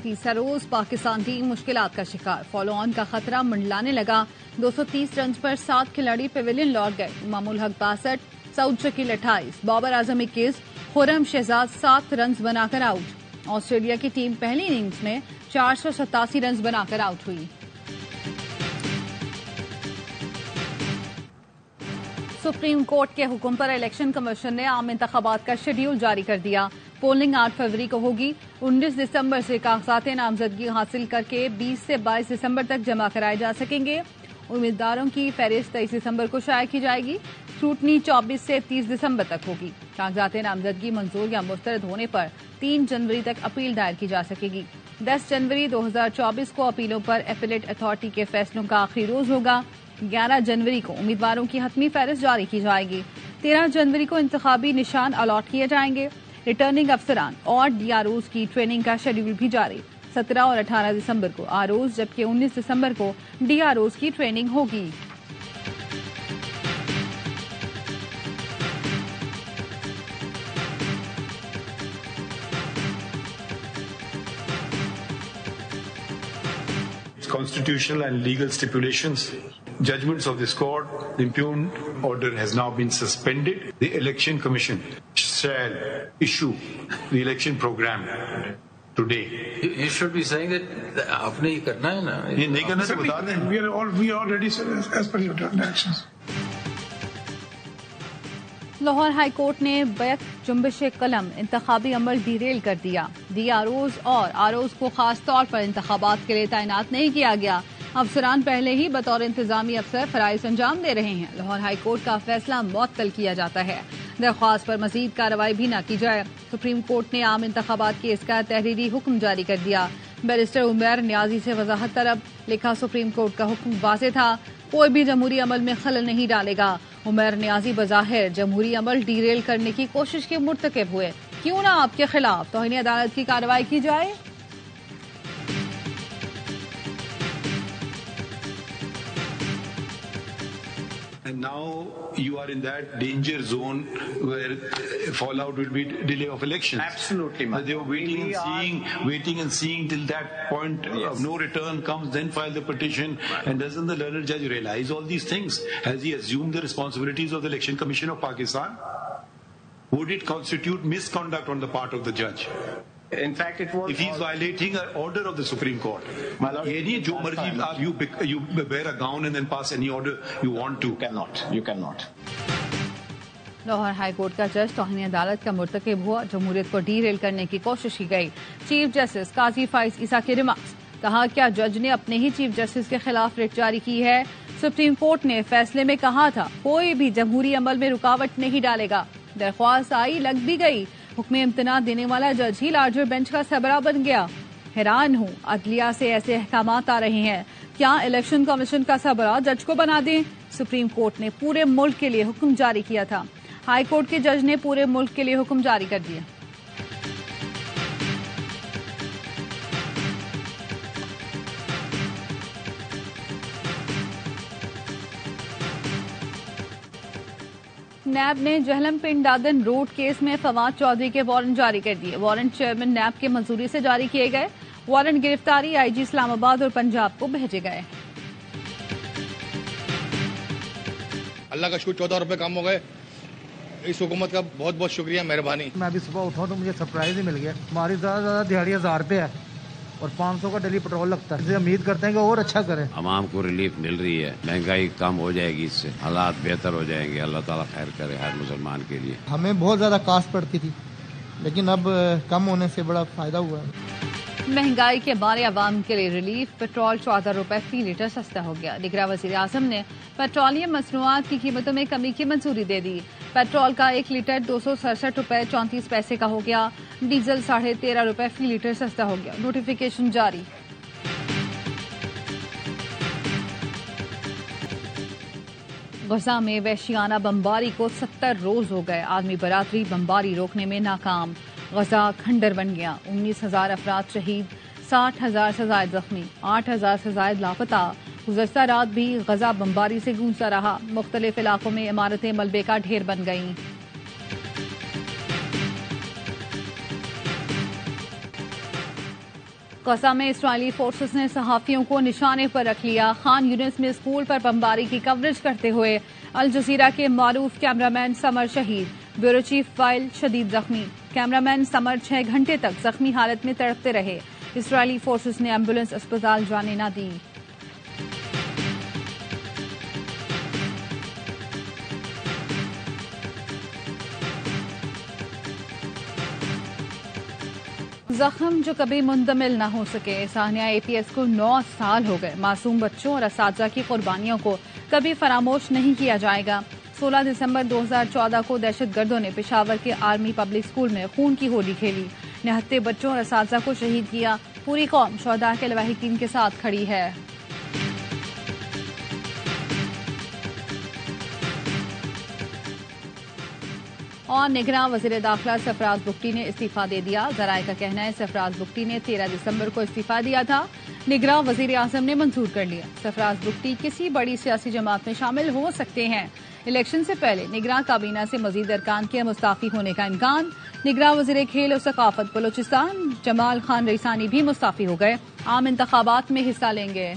تیسرا روز پاکستان ٹیم مشکلات کا شکار، فالو آن کا خطرہ منڈلانے لگا۔ 230 رنز پر 7 کھلاڑی پیویلین لوٹ گئے۔ امام الحق 62، سعود شکیل 28، بابر اعظم 21، خرم شہزاد 7 رنز بنا کر آؤٹ۔ آسٹریلیا کی ٹیم پہلی اننگز میں 487 رنز بنا کر آؤٹ ہوئی۔ سپریم کورٹ کے حکم پر الیکشن کمیشن نے عام انتخابات کا شیڈول جاری کر دیا۔ پولنگ 8 فروری کو ہوگی۔ 19 دسمبر سے کاغذات نامزدگی حاصل کر کے 20 سے 22 دسمبر تک جمع کرائے جا سکیں گے۔ امیدواروں کی فہرست 23 دسمبر کو شائع کی جائے گی۔ اسکروٹنی 24 سے 30 دسمبر تک ہوگی۔ کاغذات نامزدگی منظور یا مسترد ہونے پر 3 جنوری تک اپیل دائر کی جا سکے گی۔ 10 جنوری 2024 کو اپیلوں پر اپیلیٹ اتھارٹی کے فیصلوں کا آخری روز ہوگا۔ 11 جنوری کو امیدواروں کی حتمی فہرست جاری کی جائے گی۔ 13 جنوری کو انتخابی نشان الاٹ کیے جائیں گے۔ ریٹرننگ افسران اور ڈی آر اوز کی ٹریننگ کا شیڈول بھی جاری۔ 17 اور 18 دسمبر کو آر اوز جبکہ 19 دسمبر کو ڈی آر اوز کی ٹریننگ ہوگی۔ Constitutional and legal stipulations, judgments of this court, the impugned order has now been suspended. The Election Commission shall issue the election program today. You should be saying that آپ نے یہ کرنا ہے نا، یہ نہیں کرنا تو بتا دیں۔ We are ready as per your directions. Lahore high court نے بیک جنبش قلم انتخابی عمل ڈیریل کر دیا۔ ڈی آر اوز اور آر اوز کو خاص طور پر انتخابات کے لیے تعینات نہیں کیا گیا۔ افسران پہلے ہی بطور انتظامی افسر فرائض انجام دے رہے ہیں۔ لاہور ہائی کورٹ کا فیصلہ معطل کیا جاتا ہے۔ درخواست پر مزید کارروائی بھی نہ کی جائے۔ سپریم کورٹ نے عام انتخابات کی اس کا تحریری حکم جاری کر دیا۔ بیرسٹر عمیر نیازی سے وضاحت طلب۔ لکھا سپریم کورٹ کا حکم واضح تھا، کوئی بھی جمہوری عمل میں خلل نہیں ڈالے گا۔ عمیر نیازی بظاہر جمہوری عمل ڈیریل کرنے کی کوشش کے مرتکب ہوئے، کیوں نہ آپ کے خلاف توہین عدالت کی کارروائی کی جائے۔ And now you are in that danger zone where fallout will be delay of elections. Absolutely, ma'am. They were waiting and seeing till that point of no return comes, then file the petition. And doesn't the learned judge realize all these things? Has he assumed the responsibilities of the Election Commission of Pakistan? Would it constitute misconduct on the part of the judge? In fact, it was. If he's violating an order of the Supreme Court, جو مرضی you wear a gown and then pass any order you want to. You cannot. Lahore high court کا جج توہین عدالت کا مرتکب ہوا، جمہوریت کو ڈیریل کرنے کی کوشش کی گئی۔ چیف جسٹس قاضی فائز عیسیٰ کے ریمارکس۔ کہا کیا جج نے اپنے ہی چیف جسٹس کے خلاف ریٹ جاری کی ہے؟ سپریم کورٹ نے فیصلے میں کہا تھا کوئی بھی جمہوری عمل میں رکاوٹ نہیں ڈالے گا۔ درخواست آئی، لگ بھی گئی، حکم امتناع دینے والا جج ہی لارجر بینچ کا سربراہ بن گیا۔ حیران ہوں، عدلیہ سے ایسے احکامات آ رہے ہیں، کیا الیکشن کمیشن کا سربراہ جج کو بنا دیں؟ سپریم کورٹ نے پورے ملک کے لیے حکم جاری کیا تھا، ہائی کورٹ کے جج نے پورے ملک کے لیے حکم جاری کر دیا۔ نیب نے جہلم پنڈ دادن روڈ کیس میں فواد چودھری کے وارنٹ جاری کر دیے۔ وارنٹ چیئرمین نیب کے منظوری سے جاری کیے گئے۔ وارنٹ گرفتاری آئی جی اسلام آباد اور پنجاب کو بھیجے گئے۔ اللہ کا شکر 14 روپے کم ہو گئے۔ اس حکومت کا بہت بہت شکریہ، مہربانی۔ میں ابھی صبح اٹھا تو مجھے سرپرائز ہی مل گیا۔ ہماری زیادہ سے زیادہ دیہڑی 1000 روپے ہے اور 500 کا ڈیلی پیٹرول لگتا ہے۔ اسے امید کرتے ہیں کہ اور اچھا کریں۔ عوام کو ریلیف مل رہی ہے، مہنگائی کم ہو جائے گی، اس سے حالات بہتر ہو جائیں گے۔ اللہ تعالیٰ خیر کرے ہر مسلمان کے لیے۔ ہمیں بہت زیادہ کاسٹ پڑتی تھی لیکن اب کم ہونے سے بڑا فائدہ ہوا ہے۔ مہنگائی کے بارے عوام کے لیے ریلیف، پیٹرول 14 روپے فی لیٹر سستا ہو گیا۔ نگراں وزیر اعظم نے پیٹرولیم مصنوعات کی قیمتوں میں کمی کی منظوری دے دی۔ پیٹرول کا 1 لیٹر 267 روپے 34 پیسے کا ہو گیا۔ ڈیزل 13.5 روپے فی لیٹر سستا ہو گیا۔ نوٹیفیکیشن جاری۔ غزہ میں وحشیانہ بمباری کو 70 روز ہو گئے۔ عالمی برادری بمباری روکنے میں ناکام۔ غزہ کھنڈر بن گیا۔ 19,000 افراد شہید، 60,000 سے زائد زخمی، 8,000 سے زائد لاپتہ۔ گزشتہ رات بھی غزہ بمباری سے گونجتا رہا۔ مختلف علاقوں میں عمارتیں ملبے کا ڈھیر بن گئیں۔ غزہ میں اسرائیلی فورسز نے صحافیوں کو نشانے پر رکھ لیا. خان یونس میں اسکول پر بمباری کی کوریج کرتے ہوئے الجزیرہ کے معروف کیمرامین سمر شہید. بیورو چیف وائل شدید زخمی. کیمرامین سمر 6 گھنٹے تک زخمی حالت میں تڑپتے رہے. اسرائیلی فورسز نے ایمبولینس اسپتال جانے نہ دی. زخم جو کبھی مندمل نہ ہو سکے. سانحہ اے پی ایس کو 9 سال ہو گئے. معصوم بچوں اور اساتذہ کی قربانیوں کو کبھی فراموش نہیں کیا جائے گا. 16 دسمبر 2014 کو دہشت گردوں نے پشاور کے آرمی پبلک اسکول میں خون کی ہولی کھیلی. 69 بچوں اور اساتذہ کو شہید کیا. پوری قوم شہداء کے لواحقین کے ساتھ کھڑی ہے. اور نگراں وزیر داخلہ سرفراز بگٹی نے استعفیٰ دے دیا. ذرائع کا کہنا ہے سرفراز بگٹی نے 13 دسمبر کو استعفیٰ دیا تھا. نگراں وزیر اعظم نے منظور کر لیا. سرفراز بگٹی کسی بڑی سیاسی جماعت میں شامل ہو سکتے ہیں. الیکشن سے پہلے نگراں کابینہ سے مزید ارکان کے مستعفی ہونے کا امکان. نگراں وزیر کھیل و ثقافت بلوچستان جمال خان ریسانی بھی مستعفی ہو گئے. عام انتخابات میں حصہ لیں گے.